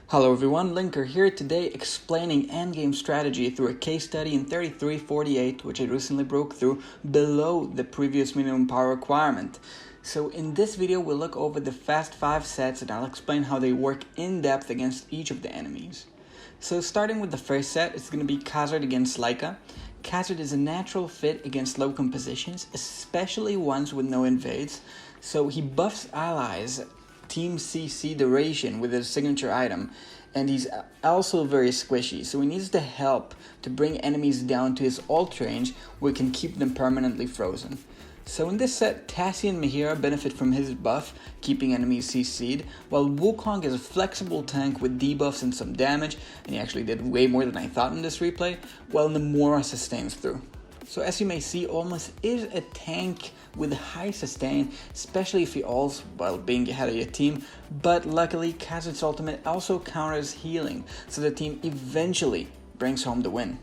Hello everyone, Lyca here today explaining endgame strategy through a case study in 3348, which I recently broke through below the previous minimum power requirement. So in this video we'll look over the fast 5 sets and I'll explain how they work in depth against each of the enemies. So starting with the first set, it's going to be Khazard against Lyca. Khazard is a natural fit against low compositions, especially ones with no invades, so he buffs allies Team CC duration with his signature item, and he's also very squishy, so he needs the help to bring enemies down to his ult range where he can keep them permanently frozen. So in this set, Tassi and Mihira benefit from his buff, keeping enemies CC'd, while Wukong is a flexible tank with debuffs and some damage, and he actually did way more than I thought in this replay, while Nomura sustains through. So as you may see, Almost is a tank with high sustain, especially if he ults while being ahead of your team, but luckily Khazard's ultimate also counters healing, so the team eventually brings home the win.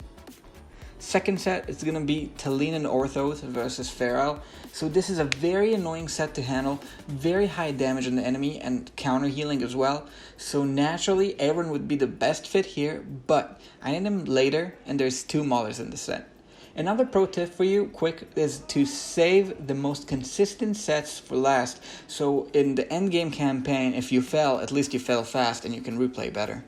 Second set is going to be Talene and Orthos versus Ferael. So this is a very annoying set to handle, very high damage on the enemy and counter healing as well. So naturally Eironn would be the best fit here, but I need him later and there's 2 Maulers in the set. Another pro tip for you, quick, is to save the most consistent sets for last. So in the endgame campaign, if you fail, at least you fail fast and you can replay better.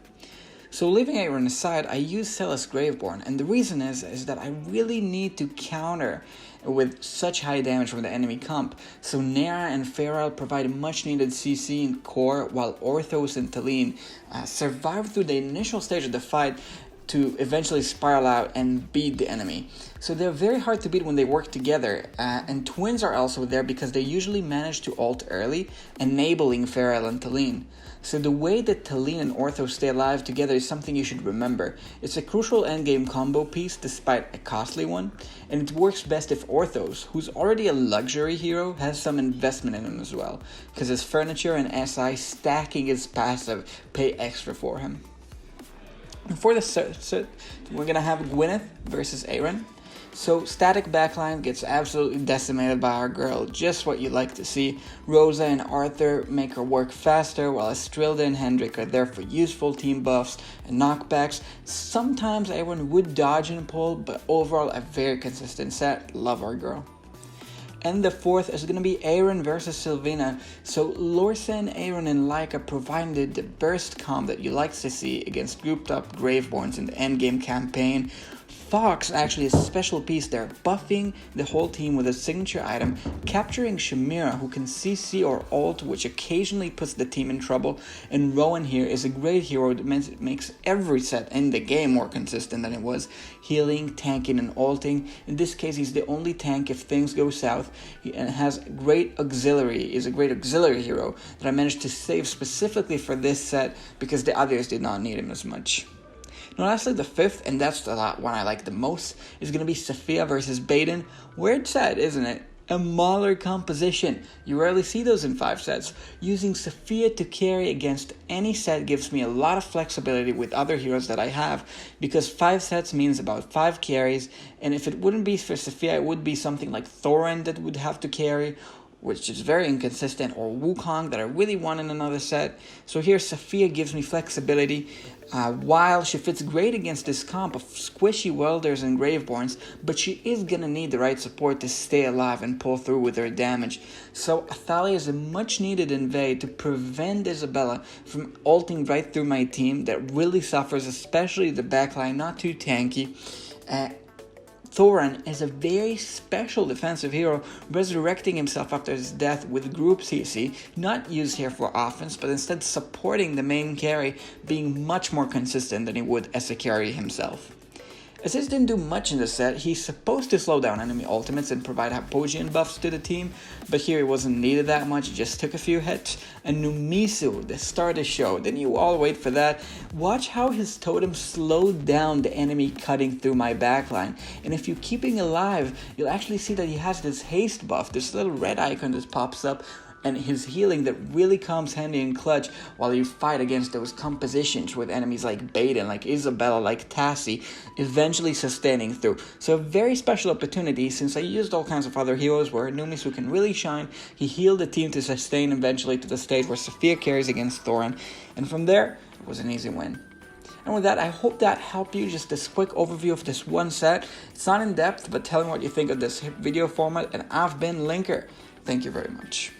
So leaving Eironn aside, I use Celes Graveborn, and the reason is that I really need to counter with such high damage from the enemy comp. So Nera and Ferael provide much needed CC and core, while Orthos and Talene survive through the initial stage of the fight to eventually spiral out and beat the enemy. So they're very hard to beat when they work together, and twins are also there because they usually manage to ult early, enabling Ferael and Talene. So the way that Talene and Orthos stay alive together is something you should remember. It's a crucial endgame combo piece despite a costly one, and it works best if Orthos, who's already a luxury hero, has some investment in him as well, because his furniture and SI stacking his passive pay extra for him. For the set, we're gonna have Gwyneth versus Eironn. So static backline gets absolutely decimated by our girl, just what you like to see. Rosa and Arthur make her work faster, while Estrilda and Hendrik are there for useful team buffs and knockbacks. Sometimes Eironn would dodge and pull, but overall a very consistent set. Love our girl. And the fourth is going to be Eironn versus Silvina. So Lorsa and Eironn and Lyca provided the burst comp that you like to see against grouped up Graveborns in the endgame campaign. Fox actually is a special piece there, buffing the whole team with a signature item, capturing Shamira, who can CC or ult, which occasionally puts the team in trouble, and Rowan here is a great hero that makes every set in the game more consistent than it was, healing, tanking, and ulting. In this case, he's the only tank if things go south, and has great auxiliary, is a great auxiliary hero that I managed to save specifically for this set because the others did not need him as much. Now lastly, the fifth, and that's the one I like the most, is going to be Safiya versus Baden. Weird set, isn't it? A Mauler composition. You rarely see those in 5 sets. Using Safiya to carry against any set gives me a lot of flexibility with other heroes that I have, because 5 sets means about 5 carries, and if it wouldn't be for Safiya, it would be something like Thorin that would have to carry, which is very inconsistent, or Wukong that I really want in another set. So here Safiya gives me flexibility, while she fits great against this comp of squishy welders and graveborns, but she is gonna need the right support to stay alive and pull through with her damage. So Athalia is a much needed invade to prevent Isabella from ulting right through my team that really suffers, especially the backline, not too tanky. Thorin is a very special defensive hero, resurrecting himself after his death with group CC, not used here for offense, but instead supporting the main carry, being much more consistent than he would as a carry himself. Assist didn't do much in the set. He's supposed to slow down enemy ultimates and provide Hypogean buffs to the team, but here he wasn't needed that much, he just took a few hits. And Numisu, the star of the show, didn't you all wait for that? Watch how his totem slowed down the enemy cutting through my backline, and if you keep him alive, you'll actually see that he has this haste buff, this little red icon that pops up, and his healing that really comes handy in clutch while you fight against those compositions with enemies like Baden, like Isabella, like Tassi, eventually sustaining through. So a very special opportunity, since I used all kinds of other heroes where Numisu can really shine. He healed the team to sustain eventually to the stage where Safiya carries against Thorin, and from there It was an easy win. And with that, I hope that helped you. Just this quick overview of this one set. It's not in depth, but tell me what you think of this video format. And I've been Linker. Thank you very much.